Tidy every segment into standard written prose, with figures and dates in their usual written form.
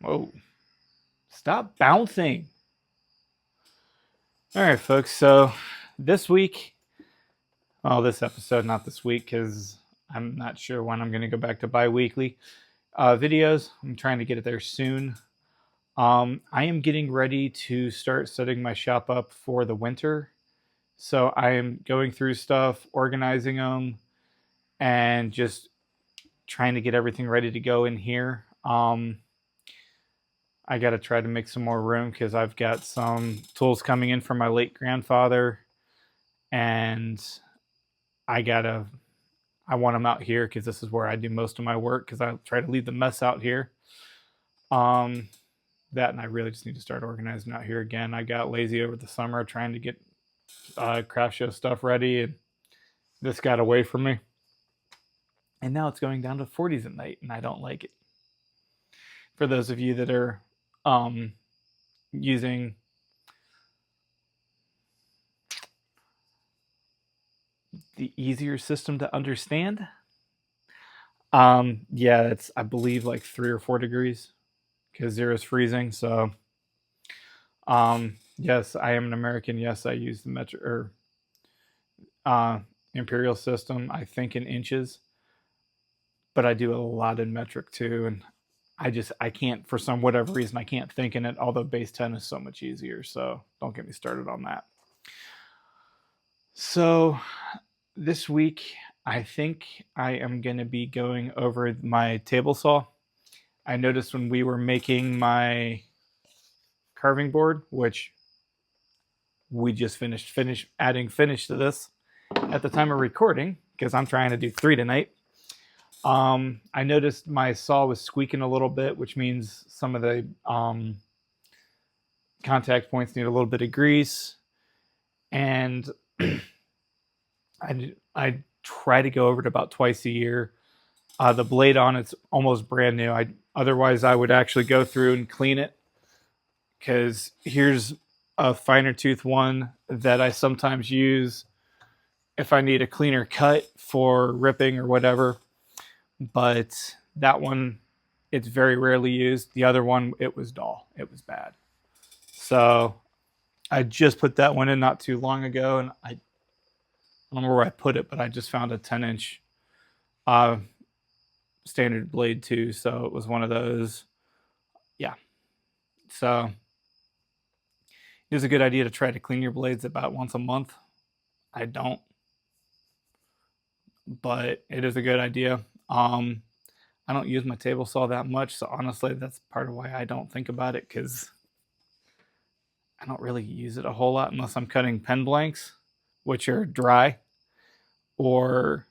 Whoa. Stop bouncing. All right, folks. So this week, this episode, not this week, because I'm not sure when I'm going to go back to bi-weekly videos. I'm trying to get it there soon. I am getting ready to start setting my shop up for the winter. So I am going through stuff, organizing them, and just trying to get everything ready to go in here. I got to try to make some more room because I've got some tools coming in from my late grandfather, and I want them out here because this is where I do most of my work because I try to leave the mess out here. That and I really just need to start organizing out here again. I got lazy over the summer trying to get craft show stuff ready, and this got away from me. And now it's going down to 40s at night, and I don't like it. For those of you that are using the easier system to understand, yeah, it's I believe like 3 or 4 degrees because 0 is freezing. So, yes, I am an American. Yes, I use the metric or imperial system. I think in inches, but I do a lot in metric too, and I can't, for some whatever reason, I can't think in it, although base 10 is so much easier. So don't get me started on that. So this week, I think I am going to be going over my table saw. I noticed when we were making my carving board, which we just finished adding finish to this at the time of recording, because I'm trying to do 3 tonight. I noticed my saw was squeaking a little bit, which means some of the contact points need a little bit of grease. And I try to go over it about twice a year. The blade on it's almost brand new. Otherwise I would actually go through and clean it, because here's a finer tooth one that I sometimes use if I need a cleaner cut for ripping or whatever. But that one, it's very rarely used. The other one, it was dull. It was bad. So I just put that one in not too long ago, and I don't know where I put it, but I just found a 10-inch standard blade too. So it was one of those. Yeah. So it is a good idea to try to clean your blades about once a month. I don't, but it is a good idea. I don't use my table saw that much, so honestly, that's part of why I don't think about it, because I don't really use it a whole lot unless I'm cutting pen blanks, which are dry, or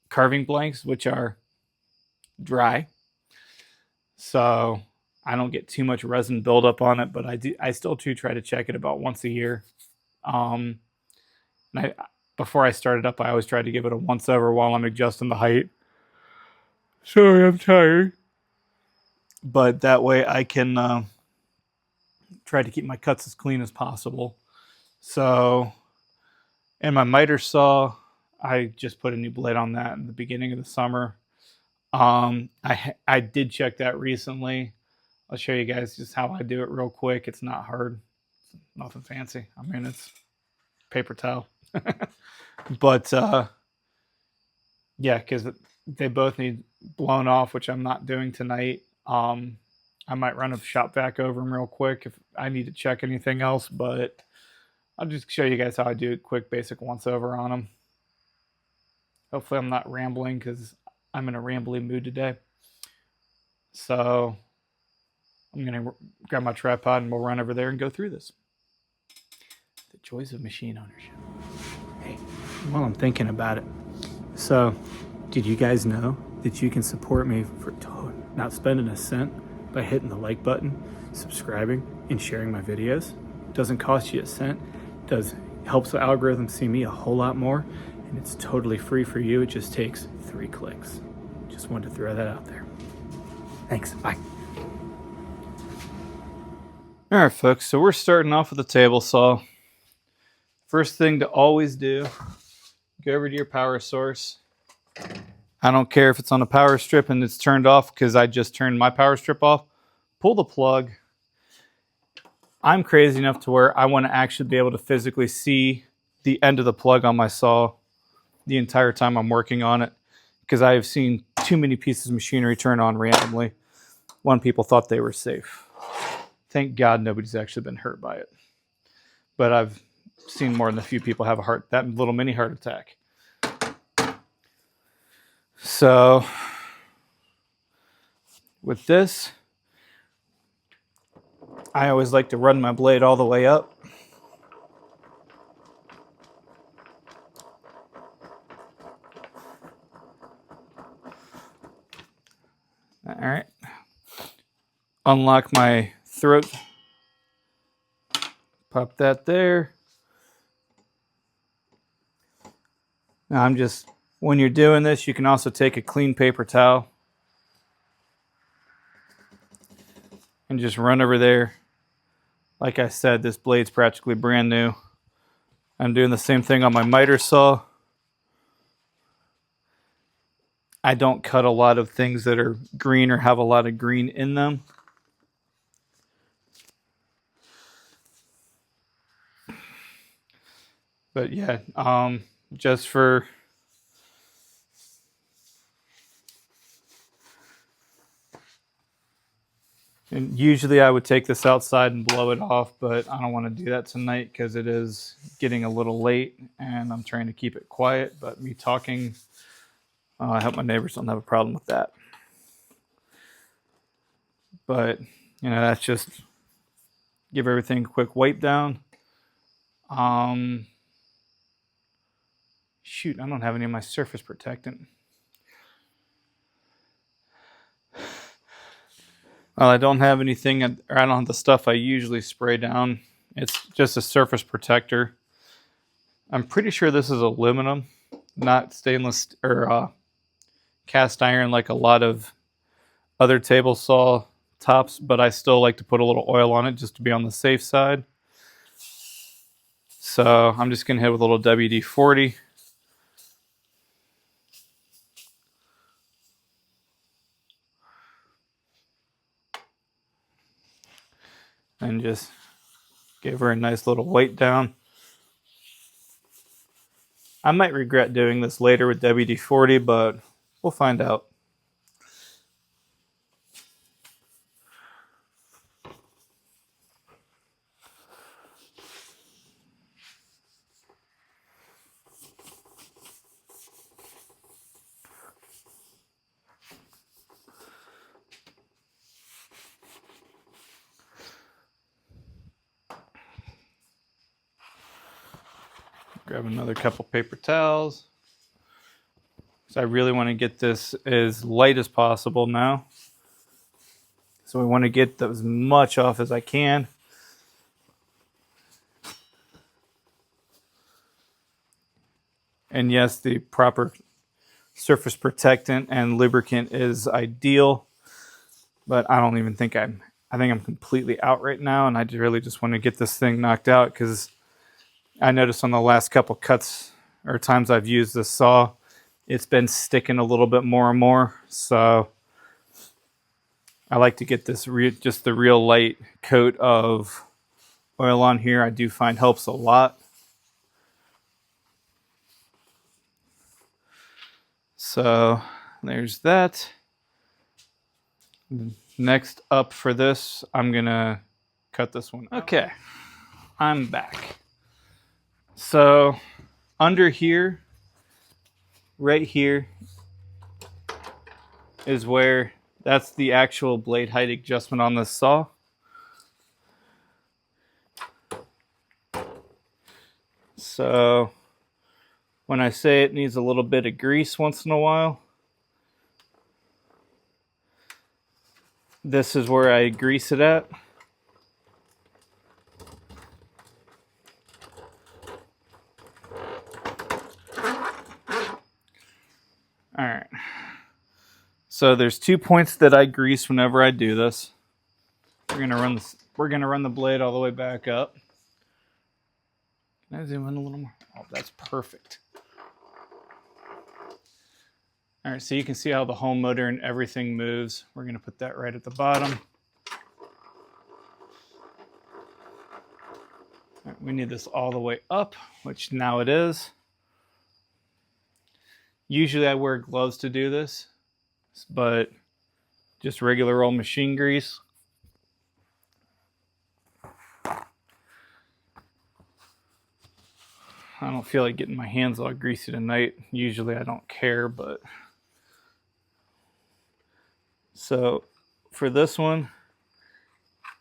carving blanks, which are dry. So I don't get too much resin buildup on it, but I still do try to check it about once a year. And before I started up, I always tried to give it a once over while I'm adjusting the height. Sorry, I'm tired. But that way I can try to keep my cuts as clean as possible. So, and my miter saw, I just put a new blade on that in the beginning of the summer. I did check that recently. I'll show you guys just how I do it real quick. It's not hard. It's nothing fancy. I mean, it's paper towel. But yeah, because they both need blown off, which I'm not doing tonight. I might run a shop vac over them real quick if I need to check anything else, but I'll just show you guys how I do a quick basic once over on them. Hopefully I'm not rambling, because I'm in a rambling mood today. So I'm going to grab my tripod and we'll run over there and go through this. The joys of machine ownership. Hey, while I'm thinking about it, so did you guys know that you can support me for not spending a cent by hitting the like button, subscribing, and sharing my videos? Doesn't cost you a cent. Helps the algorithm see me a whole lot more, and it's totally free for you. It just takes 3 clicks. Just wanted to throw that out there. Thanks. Bye. All right, folks. So we're starting off with a table saw. First thing to always do, go over to your power source. I don't care if it's on a power strip and it's turned off, because I just turned my power strip off. pull the plug. I'm crazy enough to where I want to actually be able to physically see the end of the plug on my saw the entire time I'm working on it, because I have seen too many pieces of machinery turn on randomly when people thought they were safe. Thank God nobody's actually been hurt by it. But I've seen more than a few people have that little mini heart attack. So with this, I always like to run my blade all the way up. All right. Unlock my throat. Pop that there. Now when you're doing this, you can also take a clean paper towel and just run over there. Like I said, this blade's practically brand new. I'm doing the same thing on my miter saw. I don't cut a lot of things that are green or have a lot of green in them. But yeah, just for and usually I would take this outside and blow it off, but I don't want to do that tonight because it is getting a little late and I'm trying to keep it quiet. But me talking, I hope my neighbors don't have a problem with that. But, that's just give everything a quick wipe down. Shoot, I don't have any of my surface protectant. Well, I don't have anything, or I don't have the stuff I usually spray down. It's just a surface protector. I'm pretty sure this is aluminum, not stainless or cast iron like a lot of other table saw tops, but I still like to put a little oil on it just to be on the safe side. So I'm just going to hit with a little WD-40. And just give her a nice little wipe down. I might regret doing this later with WD-40, but we'll find out. Grab another couple paper towels. So I really want to get this as light as possible now. So we want to get as much off as I can. And yes, the proper surface protectant and lubricant is ideal, but I don't even think I think I'm completely out right now, and I really just want to get this thing knocked out because I noticed on the last couple cuts or times I've used this saw, it's been sticking a little bit more and more. So I like to get this just the real light coat of oil on here. I do find helps a lot. So there's that. Next up for this, I'm gonna cut this one out. Okay, I'm back. So under here, right here, is where that's the actual blade height adjustment on this saw. So when I say it needs a little bit of grease once in a while, this is where I grease it at. All right. So there's 2 points that I grease whenever I do this. We're gonna run the blade all the way back up. Can I zoom in a little more? Oh, that's perfect. All right, so you can see how the home motor and everything moves. We're gonna put that right at the bottom. We need this all the way up, which now it is. Usually I wear gloves to do this, but just regular old machine grease. I don't feel like getting my hands all greasy tonight. Usually I don't care, but... So for this one,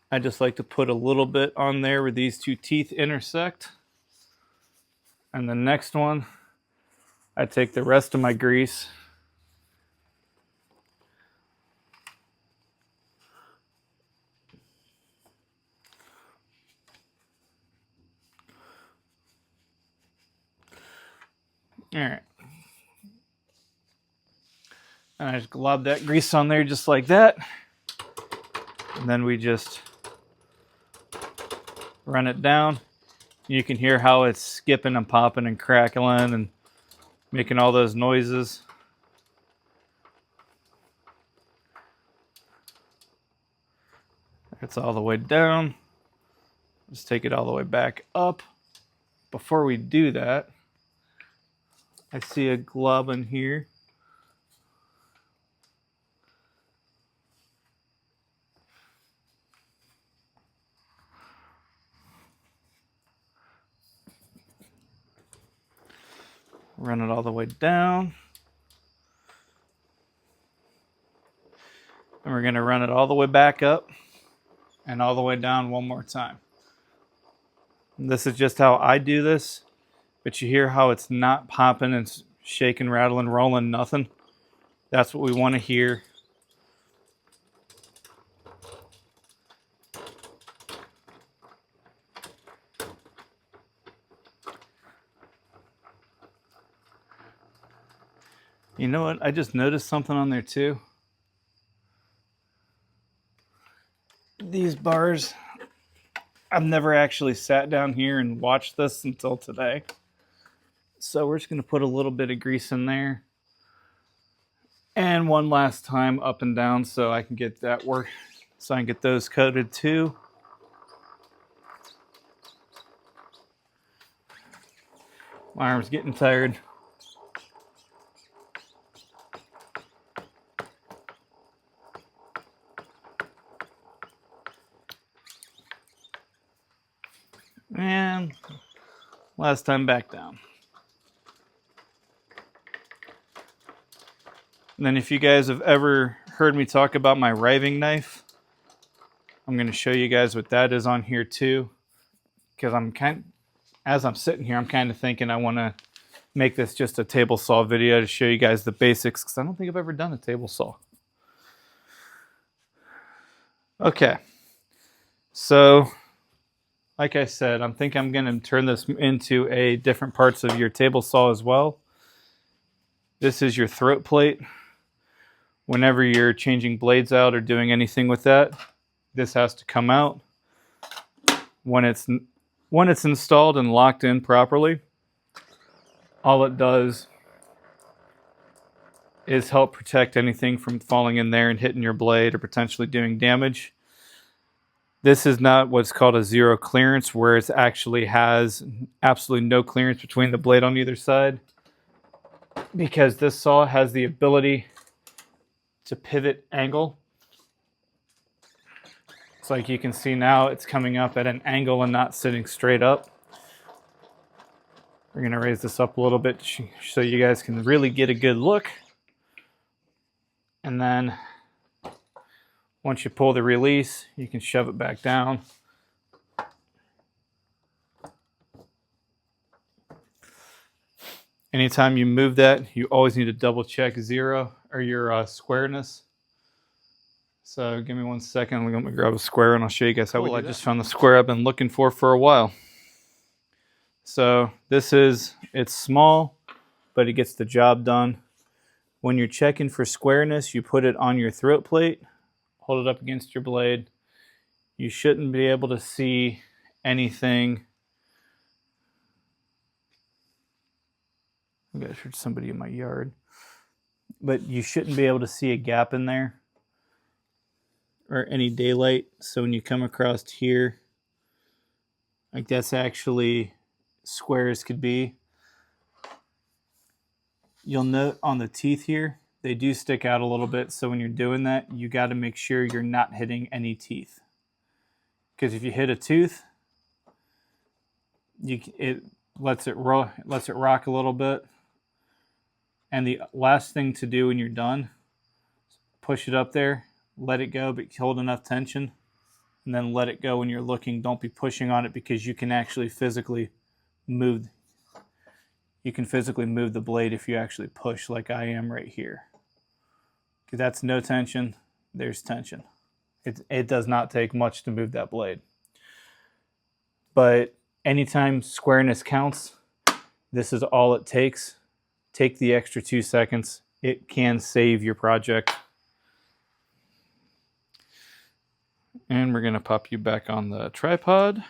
I just like to put a little bit on there where these two teeth intersect. And the next one, I take the rest of my grease all right. And I just glob that grease on there just like that. And then we just run it down. You can hear how it's skipping and popping and crackling and making all those noises. It's all the way down. Just take it all the way back up. Before we do that, I see a glob in here. Run it all the way down. And we're going to run it all the way back up and all the way down one more time. And this is just how I do this, but you hear how it's not popping and shaking, rattling, rolling, nothing. That's what we want to hear. You know what? I just noticed something on there too. These bars, I've never actually sat down here and watched this until today. So we're just going to put a little bit of grease in there. And one last time up and down so I can get that work, so I can get those coated too. My arm's getting tired. And last time back down. And then if you guys have ever heard me talk about my riving knife, I'm going to show you guys what that is on here too. Because as I'm sitting here, I'm kind of thinking I want to make this just a table saw video to show you guys the basics, because I don't think I've ever done a table saw. Okay. So, like I said, I think I'm going to turn this into a different parts of your table saw as well. This is your throat plate. Whenever you're changing blades out or doing anything with that, this has to come out. When it's installed and locked in properly, all it does is help protect anything from falling in there and hitting your blade or potentially doing damage. This is not what's called a zero clearance, where it actually has absolutely no clearance between the blade on either side, because this saw has the ability to pivot angle. It's like you can see now it's coming up at an angle and not sitting straight up. We're going to raise this up a little bit so you guys can really get a good look. And then once you pull the release, you can shove it back down. Anytime you move that, you always need to double check zero or your squareness. So give me 1 second. Let me grab a square and I'll show you guys how we do that. I just found the square I've been looking for a while. So it's small, but it gets the job done. When you're checking for squareness, you put it on your throat plate, hold it up against your blade. You shouldn't be able to see anything. I got somebody in my yard. But you shouldn't be able to see a gap in there or any daylight. So when you come across here, Like that's actually square as could be. You'll note on the teeth here, they do stick out a little bit. So when you're doing that, you got to make sure you're not hitting any teeth. Because if you hit a tooth, it lets it rock a little bit. And the last thing to do when you're done, push it up there, let it go, but hold enough tension, and then let it go when you're looking. Don't be pushing on it because you can actually physically move. You can physically move the blade if you actually push like I am right here. Because that's no tension, there's tension. It does not take much to move that blade. But anytime squareness counts, this is all it takes. Take the extra 2 seconds. It can save your project. And we're going to pop you back on the tripod.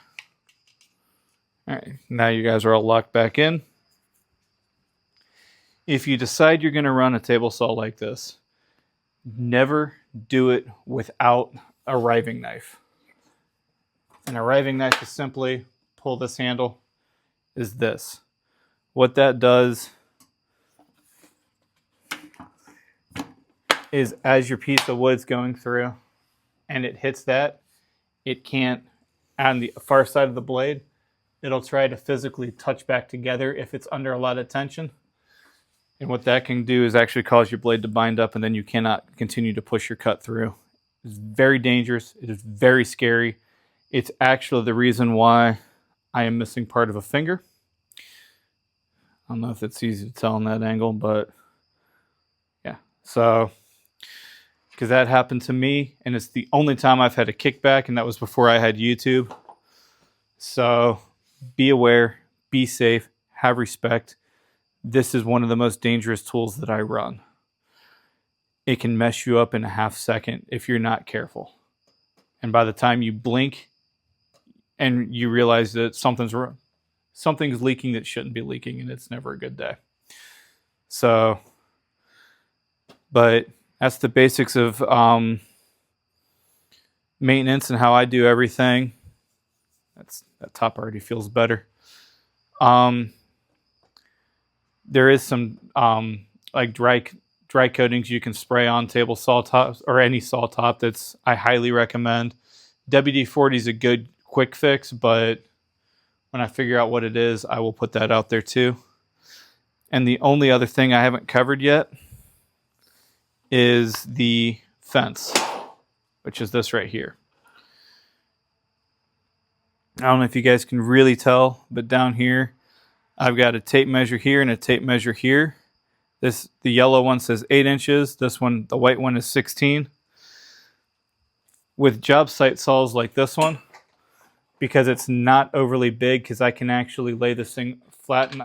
All right, now you guys are all locked back in. If you decide you're going to run a table saw like this, never do it without a riving knife. And a riving knife is simply pull this handle, is this. What that does is as your piece of wood's going through and it hits that, it can't, on the far side of the blade, it'll try to physically touch back together if it's under a lot of tension. And what that can do is actually cause your blade to bind up and then you cannot continue to push your cut through. It's very dangerous. It is very scary. It's actually the reason why I am missing part of a finger. I don't know if it's easy to tell on that angle, but yeah. So, because that happened to me, and it's the only time I've had a kickback, and that was before I had YouTube. So, be aware, be safe, have respect. This is one of the most dangerous tools that I run. It can mess you up in a half second if you're not careful. And by the time you blink and you realize that something's leaking that shouldn't be leaking, and it's never a good day. So, but that's the basics of maintenance and how I do everything. That top already feels better. There is some like dry coatings you can spray on table saw tops or any saw top. I highly recommend. WD-40 is a good quick fix, but when I figure out what it is, I will put that out there too. And the only other thing I haven't covered yet is the fence, which is this right here. I don't know if you guys can really tell, but down here, I've got a tape measure here and a tape measure here. The yellow one says 8 inches. This one, the white one, is 16. With job site saws like this one, because it's not overly big, because I can actually lay this thing flat and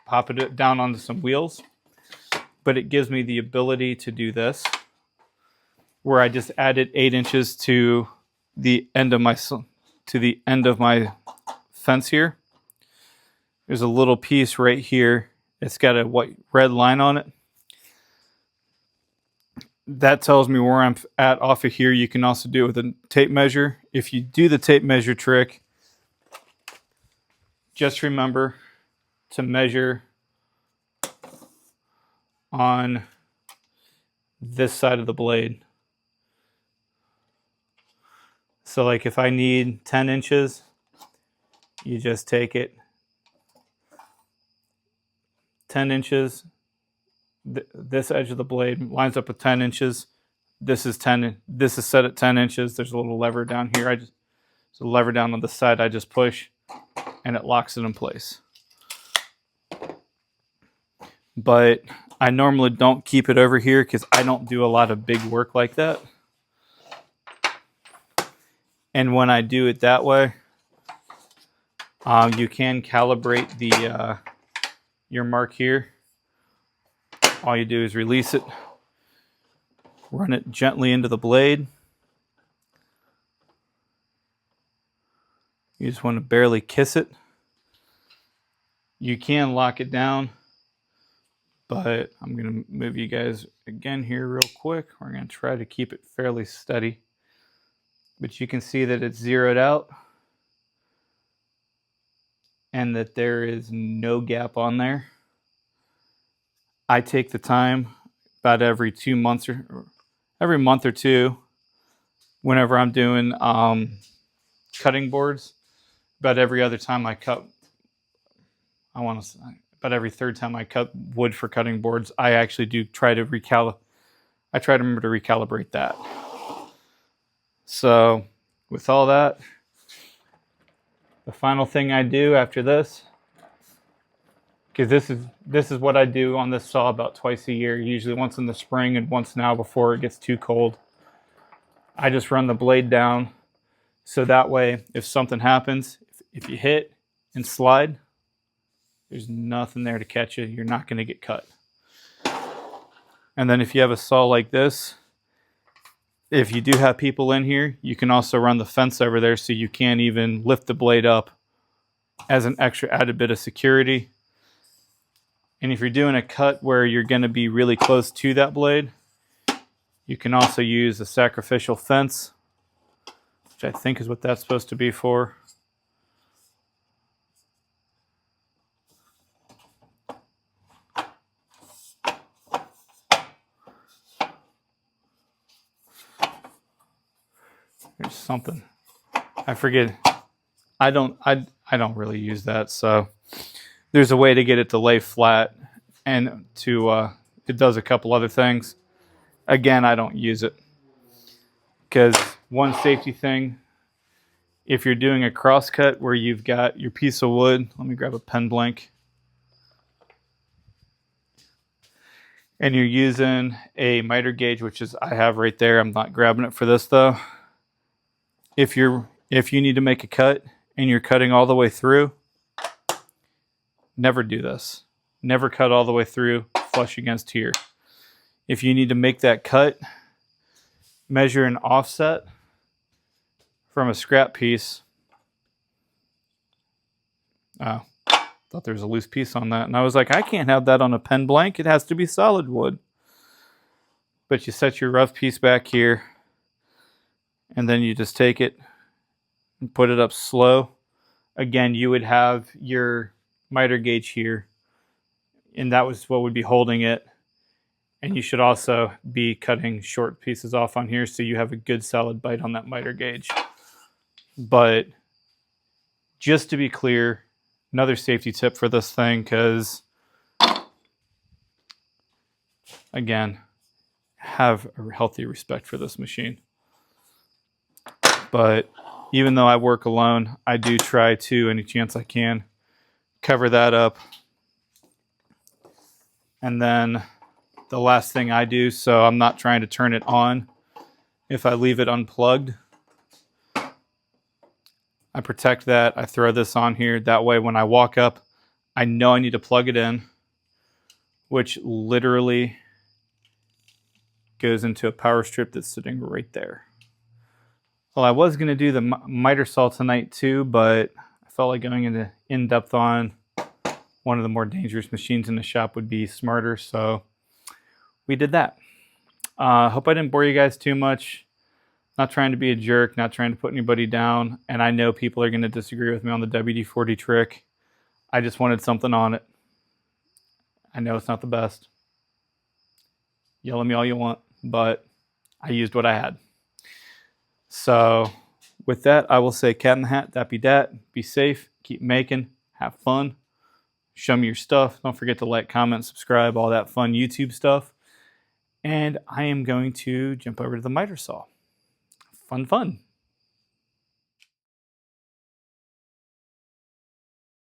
pop it down onto some wheels. But it gives me the ability to do this, where I just added 8 inches to the end of my fence here. There's a little piece right here. It's got a red line on it. That tells me where I'm at off of here. You can also do it with a tape measure. If you do the tape measure trick, just remember to measure on this side of the blade. So like if I need 10 inches, you just take it 10 inches. This edge of the blade lines up with 10 inches. This is set at 10 inches. There's a little lever down here. There's a lever down on the side. I just push and it locks it in place. But I normally don't keep it over here because I don't do a lot of big work like that. And when I do it that way, you can calibrate your mark here. All you do is release it, run it gently into the blade. You just want to barely kiss it. You can lock it down, but I'm going to move you guys again here real quick. We're going to try to keep it fairly steady. But you can see that it's zeroed out. and that there is no gap on there, I take the time about every 2 months or every month or two, whenever I'm doing cutting boards, about every other time I cut, I want to say about every third time I cut wood for cutting boards, I actually do try to I try to remember to recalibrate that. So with all that, the final thing I do after this, because this is what I do on this saw about twice a year, usually once in the spring and once now before it gets too cold. I just run the blade down, so that way if something happens, if you hit and slide, there's nothing there to catch you. You're not going to get cut. And then if you have a saw like this, if you do have people in here, you can also run the fence over there so you can't even lift the blade up as an extra added bit of security. And if you're doing a cut where you're going to be really close to that blade, you can also use a sacrificial fence, which I think is what that's supposed to be for. There's something. I forget. I don't really use that, so there's a way to get it to lay flat, and to it does a couple other things. Again, I don't use it because one safety thing, if you're doing a cross cut where you've got your piece of wood, let me grab a pen blank, and you're using a miter gauge, which is I have right there. I'm not grabbing it for this though. If you need to make a cut and you're cutting all the way through, never do this. Never cut all the way through flush against here. If you need to make that cut, measure an offset from a scrap piece. Oh, thought there was a loose piece on that. And I was like, I can't have that on a pen blank. It has to be solid wood. But you set your rough piece back here, and then you just take it and put it up slow. Again, you would have your miter gauge here, and that was what would be holding it. And you should also be cutting short pieces off on here so you have a good solid bite on that miter gauge. But just to be clear, another safety tip for this thing, because again, have a healthy respect for this machine. But even though I work alone, I do try to, any chance I can, cover that up. And then the last thing I do, so I'm not trying to turn it on, if I leave it unplugged, I protect that. I throw this on here. That way when I walk up, I know I need to plug it in, which literally goes into a power strip that's sitting right there. Well, I was going to do the miter saw tonight too, but I felt like going into in-depth on one of the more dangerous machines in the shop would be smarter, so we did that. Hope I didn't bore you guys too much. Not trying to be a jerk, not trying to put anybody down, and I know people are going to disagree with me on the WD-40 trick. I just wanted something on it. I know it's not the best. Yell at me all you want, but I used what I had. So with that, I will say cat in the hat, that be dat. Be safe, keep making, have fun. Show me your stuff. Don't forget to like, comment, subscribe, all that fun YouTube stuff. And I am going to jump over to the miter saw. Fun.